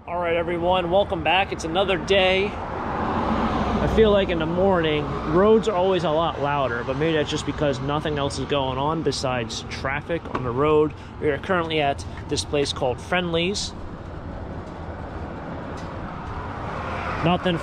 All right, everyone, welcome back. It's another day. I feel like in the morning, roads are always a lot louder, but maybe that's just because nothing else is going on besides traffic on the road. We are currently at this place called Friendly's. Nothing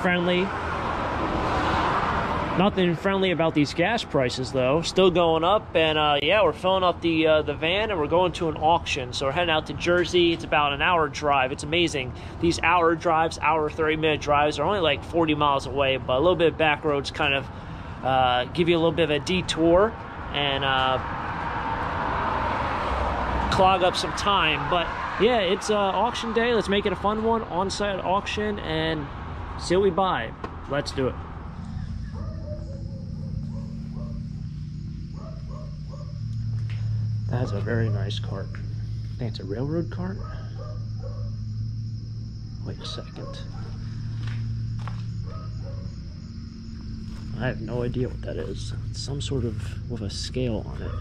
friendly about these gas prices, though. Still going up, and yeah, we're filling up the van, and we're going to an auction. So we're heading out to Jersey. It's about an hour drive. It's amazing. These hour drives, hour 30-minute drives, are only like 40 miles away, but a little bit of back roads kind of give you a little bit of a detour and clog up some time. But yeah, it's auction day. Let's make it a fun one. On-site auction and see what we buy. Let's do it. That's a very nice cart. I think it's a railroad cart. Wait a second. I have no idea what that is. It's some sort of with a scale on it.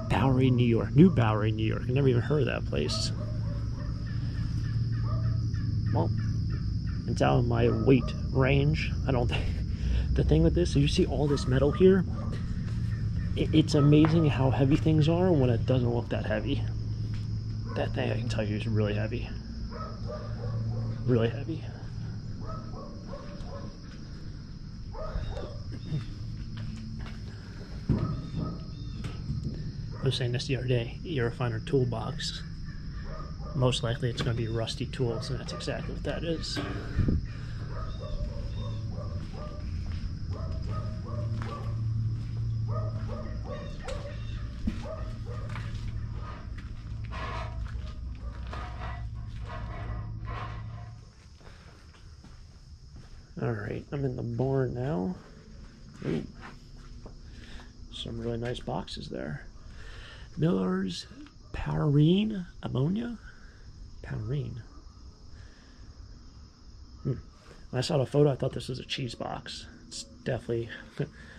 Bowery, New York. New Bowery, New York. I never even heard of that place. Well, it's out of my weight range. I don't think. The thing with this is you see all this metal here. It's amazing how heavy things are when it doesn't look that heavy. That thing, I can tell you, is really heavy. Really heavy. I was saying this the other day. You ever find our toolbox? Most likely it's going to be rusty tools, and that's exactly what that is. Alright, I'm in the barn now. Ooh. Some really nice boxes there. Miller's Powerine Ammonia? Powerine. When I saw the photo, I thought this was a cheese box. It's definitely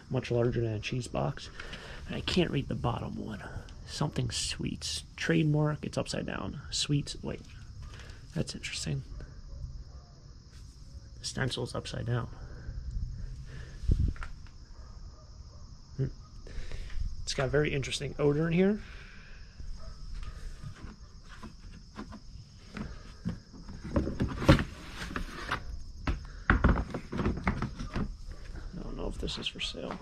much larger than a cheese box. And I can't read the bottom one. Something sweets. Trademark. It's upside down. Sweets. Wait. That's interesting. The stencil's upside down. It's got a very interesting odor in here. This is for sale.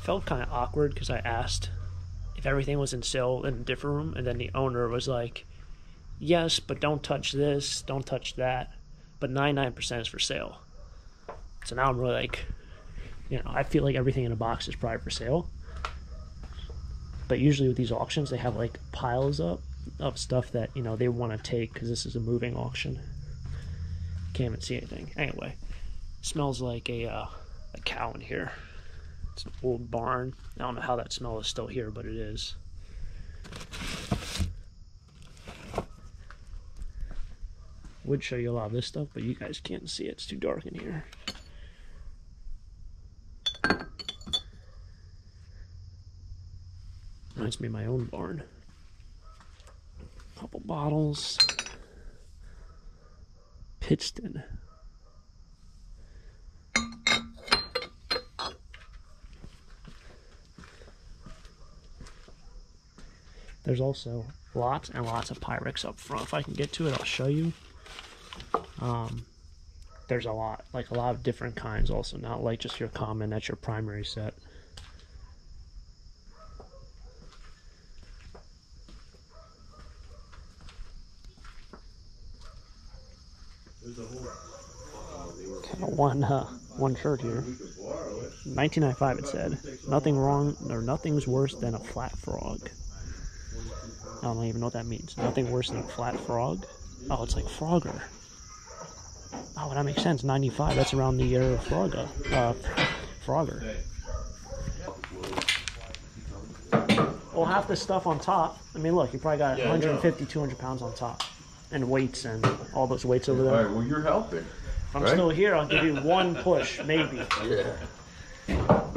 Felt kind of awkward because I asked if everything was in sale in a different room, and then the owner was like, yes, but don't touch this, don't touch that, but 99% is for sale. So now I'm really like, I feel like everything in a box is probably for sale. But usually with these auctions, they have like piles up of stuff that, they want to take because this is a moving auction. Can't even see anything. Anyway, smells like a cow in here. It's an old barn. I don't know how that smell is still here, but it is. Would show you a lot of this stuff, but you guys can't see it. It's too dark in here. Reminds me of my own barn. Couple bottles. Pittston. There's also lots and lots of Pyrex up front. If I can get to it, I'll show you. There's a lot of different kinds also, not like just your common, that's your primary set. One shirt here. 1995 it said. Nothing wrong or nothing's worse than a flat frog. I don't even know what that means. Nothing worse than a flat frog? Oh, it's like Frogger. Oh, that makes sense. 95, that's around the year of Frogger. Well, half the stuff on top. I mean, look, you probably got 150, 200 pounds on top. and weights and all those weights over All there. right, well, you're helping. If I'm still here, I'll give you one push, maybe. Yeah.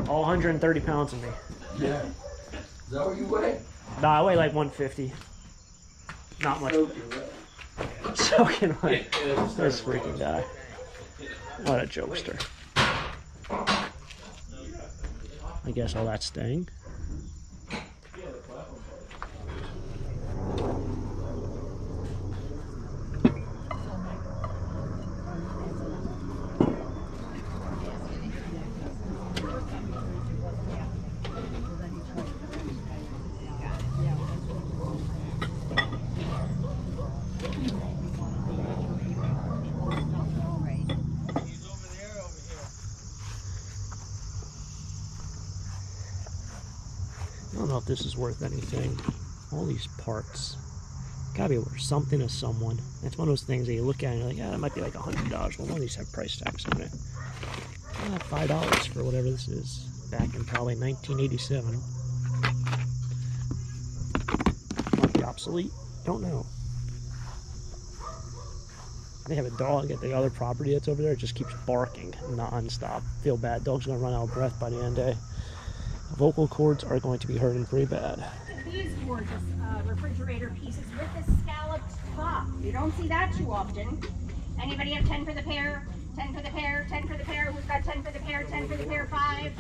All 130 pounds of me. Yeah. Is that what you weigh? Nah, I weigh like 150. Not much. Soaking wet. This freaking guy. What a jokester. I guess all that's staying. I don't know if this is worth anything. All these parts. Gotta be worth something to someone. It's one of those things that you look at and you're like, yeah, that might be like $100. Well, one of these have price tags on it. $5 for whatever this is. Back in probably 1987. Might be obsolete. Don't know. They have a dog at the other property that's over there. It just keeps barking non-stop. Feel bad. Dog's gonna run out of breath by the end of the day. Vocal cords are going to be hurting pretty bad. These gorgeous refrigerator pieces with the scalloped top. You don't see that too often. Anybody have 10 for the pair? 10 for the pair, 10 for the pair. Who's got 10 for the pair, 10 for the pair, 5.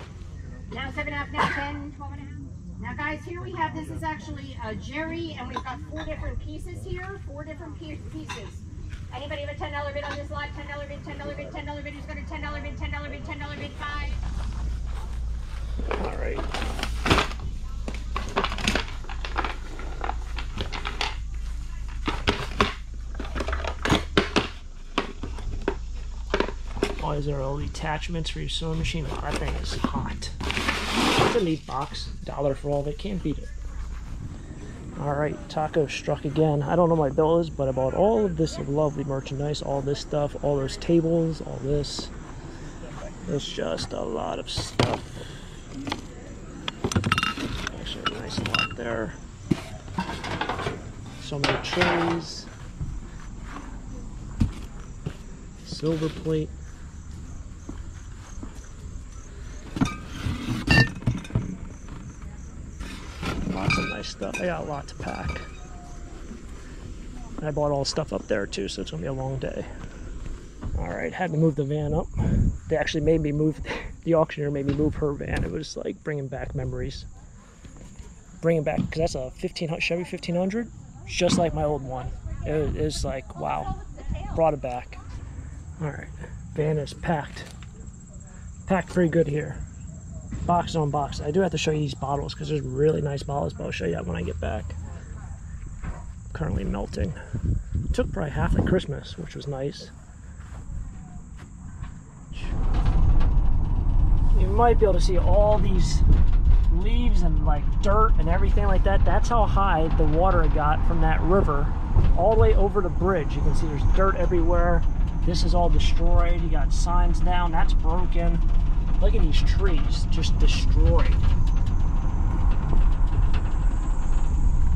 Now 7.5, now 10, 12.5. Now guys, here we have, this is actually a Jerry, and we've got 4 different pieces here, 4 different pieces. Anybody have a $10 bid on this lot? $10 bid, $10 bid, $10 bid. Who's got a $10 bid, $10 bid, $10 bid, 5. All right. Why is there all the attachments for your sewing machine? Oh, that thing is hot. It's a neat box. $1 for all of it. Can't beat it. All right, taco struck again. I don't know what my bill is, but I bought all of this lovely merchandise, all this stuff, all those tables, all this. There's just a lot of stuff. Actually, a nice lot there. So many trays. Silver plate. Lots of nice stuff. I got a lot to pack. I bought all the stuff up there too, so it's gonna be a long day. Alright, had to move the van up. They actually made me move, the auctioneer made me move her van. It was like bringing back memories. Bringing back, because that's a Chevy 1500. It's just like my old one. It's like, wow. Brought it back. Alright, van is packed. Packed pretty good here. Box on box. I do have to show you these bottles because there's really nice bottles, but I'll show you that when I get back. Currently melting. Took probably half of Christmas, which was nice. You might be able to see all these leaves and like dirt and everything like that. That's how high the water got from that river all the way over the bridge. You can see there's dirt everywhere. This is all destroyed. You got signs down. That's broken. Look at these trees, just destroyed.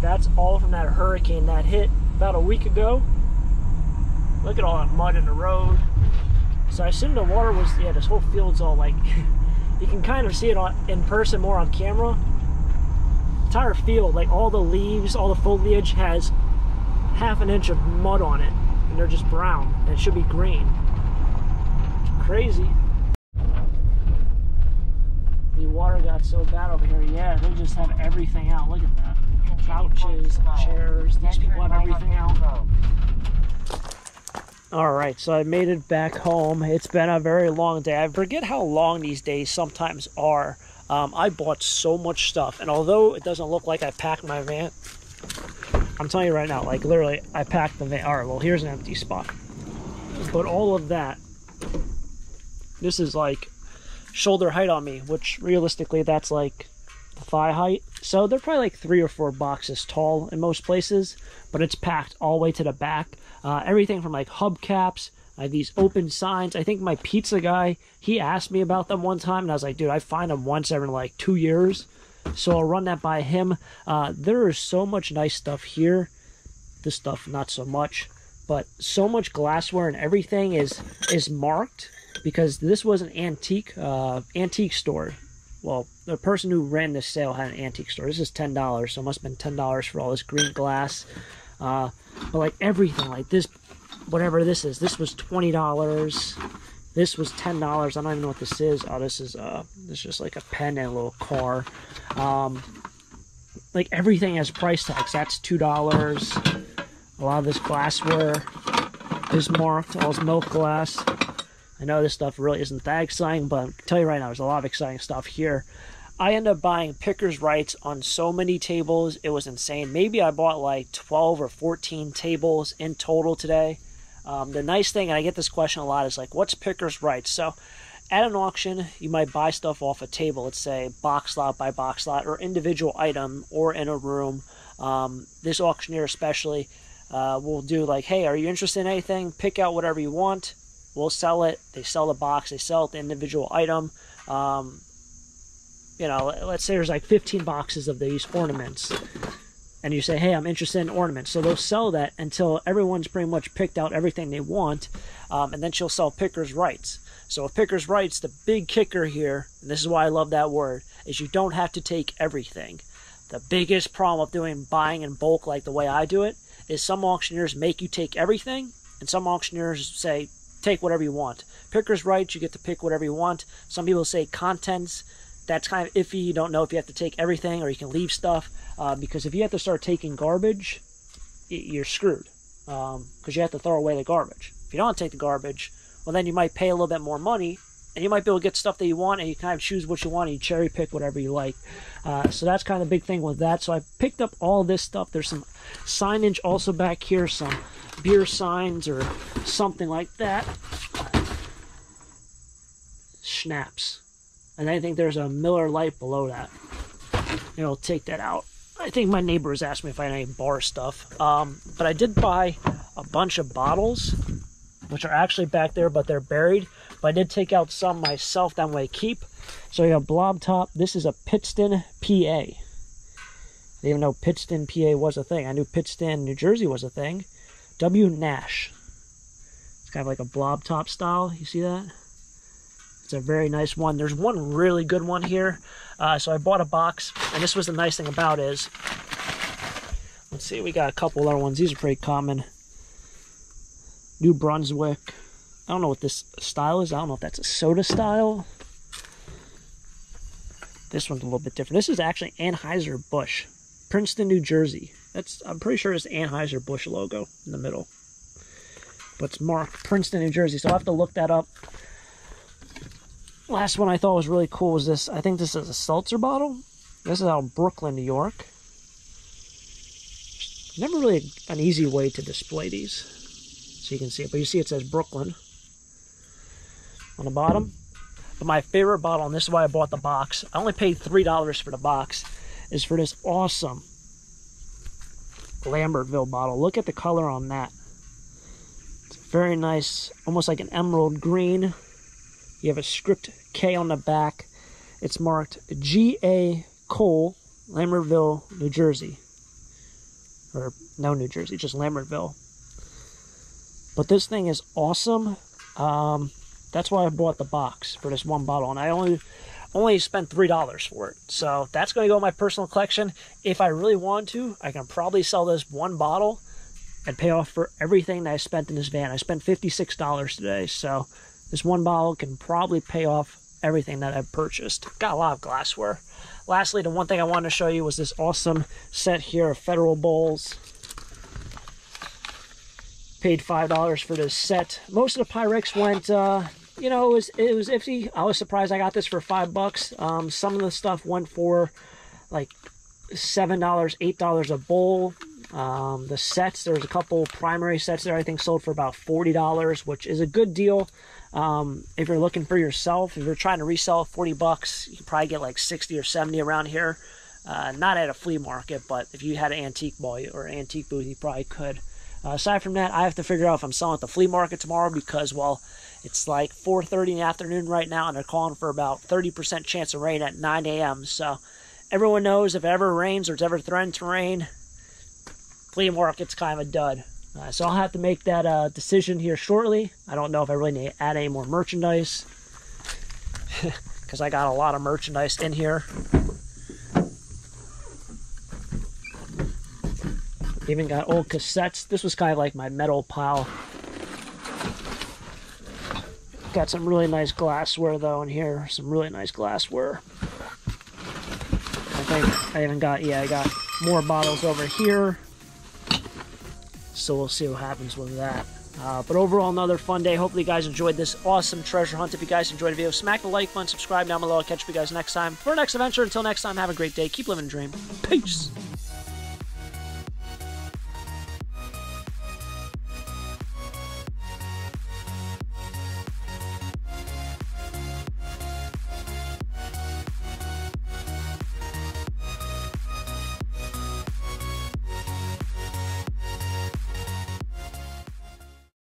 That's all from that hurricane that hit about a week ago. Look at all that mud in the road. So I assume the water was, yeah, this whole field's all like, you can kind of see it in person more on camera. Entire field, like all the leaves, all the foliage has half an inch of mud on it. And they're just brown, and it should be green. Crazy. The water got so bad over here. Yeah, they just have everything out. Look at that. Couches, chairs. These people have everything out. Alright, so I made it back home. It's been a very long day. I forget how long these days sometimes are. I bought so much stuff, and although it doesn't look like I packed my van, I'm telling you right now, like literally, I packed the van. Alright, well, here's an empty spot. But all of that, this is like shoulder height on me, which realistically that's like thigh height. So they're probably like 3 or 4 boxes tall in most places, but it's packed all the way to the back. Everything from like hubcaps, these open signs. I think my pizza guy, he asked me about them one time, and I was like, dude, I find them once every like 2 years. So I'll run that by him. There is so much nice stuff here. This stuff, not so much. but so much glassware and everything is marked, because this was an antique store. Well, the person who ran this sale had an antique store. This is $10, so it must have been $10 for all this green glass. But like everything, like this, whatever this is, this was $20. This was $10. I don't even know what this is. Oh, this is just like a pen and a little car. Like everything has price tags. That's $2. A lot of this glassware is marked. All this milk glass. I know this stuff really isn't that exciting, but I can tell you right now, there's a lot of exciting stuff here. I ended up buying pickers' rights on so many tables. It was insane. Maybe I bought like 12 or 14 tables in total today. The nice thing, and I get this question a lot, is like, what's pickers' rights? So at an auction, you might buy stuff off a table. Let's say box lot by box lot, or individual item, or in a room. This auctioneer especially will do like, hey, are you interested in anything? Pick out whatever you want. We'll sell it. They sell the box. They sell it the individual item. You know, let's say there's like 15 boxes of these ornaments. And you say, hey, I'm interested in ornaments. So they'll sell that until everyone's pretty much picked out everything they want. And then she'll sell pickers' rights. So with pickers' rights, the big kicker here, and this is why I love that word, is you don't have to take everything. The biggest problem with doing buying in bulk like the way I do it is some auctioneers make you take everything, and some auctioneers say, take whatever you want. Pickers' rights, you get to pick whatever you want. Some people say contents. That's kind of iffy. You don't know if you have to take everything or you can leave stuff. Because if you have to start taking garbage, you're screwed. Because you have to throw away the garbage. If you don't take the garbage, well, then you might pay a little bit more money, and you might be able to get stuff that you want, and you kind of choose what you want, and you cherry pick whatever you like. So that's kind of the big thing with that. So I picked up all this stuff. There's some signage also back here, some beer signs or something like that. Schnapps. And I think there's a Miller Lite below that. And I'll take that out. I think my neighbor was asking me if I had any bar stuff. But I did buy a bunch of bottles, which are actually back there, but they're buried. But I did take out some myself that way keep. So you have Blob Top. This is a Pittston, PA. I didn't even know Pittston, PA was a thing. I knew Pittston, New Jersey was a thing. W. Nash. It's kind of like a Blob Top style. You see that? It's a very nice one. There's one really good one here. So I bought a box, and this was the nice thing about is, let's see, we got a couple other ones. These are pretty common. New Brunswick. I don't know what this style is. I don't know if that's a soda style. This one's a little bit different. This is actually Anheuser-Busch, Princeton, New Jersey. I'm pretty sure it's Anheuser-Busch logo in the middle. But it's marked Princeton, New Jersey, so I'll have to look that up. Last one I thought was really cool was this. I think this is a seltzer bottle. This is out of Brooklyn, New York. Never really an easy way to display these, so you can see it. But you see it says Brooklyn on the bottom. But my favorite bottle, and this is why I bought the box, I only paid $3 for the box, is for this awesome Lambertville bottle. Look at the color on that. It's very nice, almost like an emerald green. You have a script K on the back. It's marked G.A. Cole, Lambertville, New Jersey. Or, no New Jersey, just Lambertville. But this thing is awesome. That's why I bought the box for this one bottle. And I only spent $3 for it. So that's going to go in my personal collection. If I really want to, I can probably sell this one bottle and pay off for everything that I spent in this van. I spent $56 today, so this one bottle can probably pay off everything that I've purchased. Got a lot of glassware. Lastly, the one thing I wanted to show you was this awesome set here of Federal Bowls. Paid $5 for this set. Most of the Pyrex went, you know, it was iffy. I was surprised I got this for $5. Some of the stuff went for like $7, $8 a bowl. The sets, there was a couple primary sets there I think sold for about $40, which is a good deal. If you're looking for yourself, if you're trying to resell $40, you can probably get like 60 or 70 around here. Not at a flea market, but if you had an antique ball or antique booth, you probably could. Aside from that, I have to figure out if I'm selling at the flea market tomorrow because, well, it's like 4:30 in the afternoon right now, and they're calling for about 30% chance of rain at 9 a.m. So everyone knows if it ever rains or it's ever threatened to rain, flea market's kind of a dud. So I'll have to make that decision here shortly. I don't know if I really need to add any more merchandise because I got a lot of merchandise in here. Even got old cassettes. This was kind of like my metal pile. Got some really nice glassware though in here. Some really nice glassware. I think I even got, yeah, I got more bottles over here. So we'll see what happens with that. But overall, another fun day. Hopefully you guys enjoyed this awesome treasure hunt. If you guys enjoyed the video, smack the like button, subscribe down below. I'll catch you guys next time for our next adventure. Until next time, have a great day. Keep living the dream. Peace.